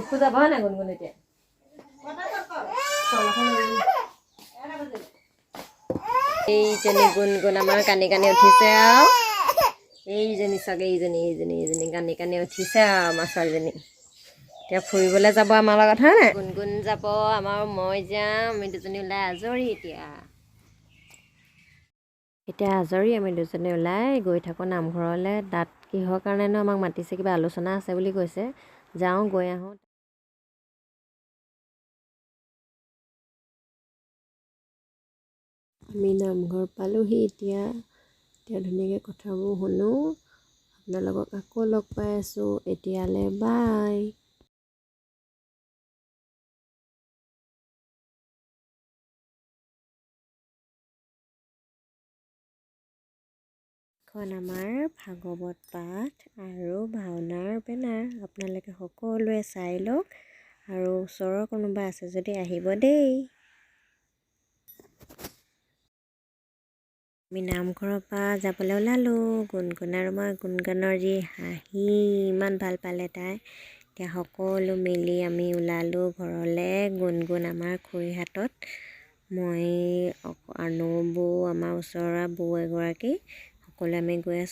খুজা পাওঁ নাই গুণগুণ এতিয়া এইজনী গুণগুণ আমাৰ কানি কানি উঠিছে আৰু এইজনী চাগে এইজনী কানি কানি উঠিছে আৰু আমাৰ ছোৱালীজনী এতিয়া ফুৰিবলৈ যাব আমাৰ লগত হয় নাই গুণগুণ যাব আমাৰ মই যাম আমি দুজনী ওলাই আজৰি এতিয়া আজৰি আমি দুজনী ওলাই গৈ থাকোঁ নামঘৰলৈ তাত কিহৰ কাৰণেনো আমাক মাতিছে কিবা আলোচনা আছে বুলি কৈছে যাওঁ গৈ আহোঁ আমি নামঘৰ পালোঁহি এতিয়া ধুনীয়াকৈ কথাবোৰ শুনো আপোনালোকক আকৌ লগ পাই আছোঁ এতিয়ালৈ বাই এখন আমাৰ ভাগৱত পাঠ আৰু ভাওনাৰ বেনাৰ আপোনালোকে সকলোৱে চাই লওক আৰু ওচৰৰ কোনোবা আছে যদি আহিব দেই আমি নামঘৰৰ পৰা যাবলৈ ওলালোঁ গুণগুণ আৰু মই গুণগুণৰ যি হাঁহি ইমান ভাল পালে তাই এতিয়া সকলো মিলি আমি ওলালোঁ ঘৰলৈ গুণগুণ আমাৰ খুৰীৰ হাতত মই আনো বৌ আমাৰ ওচৰৰ বৌ এগৰাকী সকলোৱে আমি গৈ আছোঁ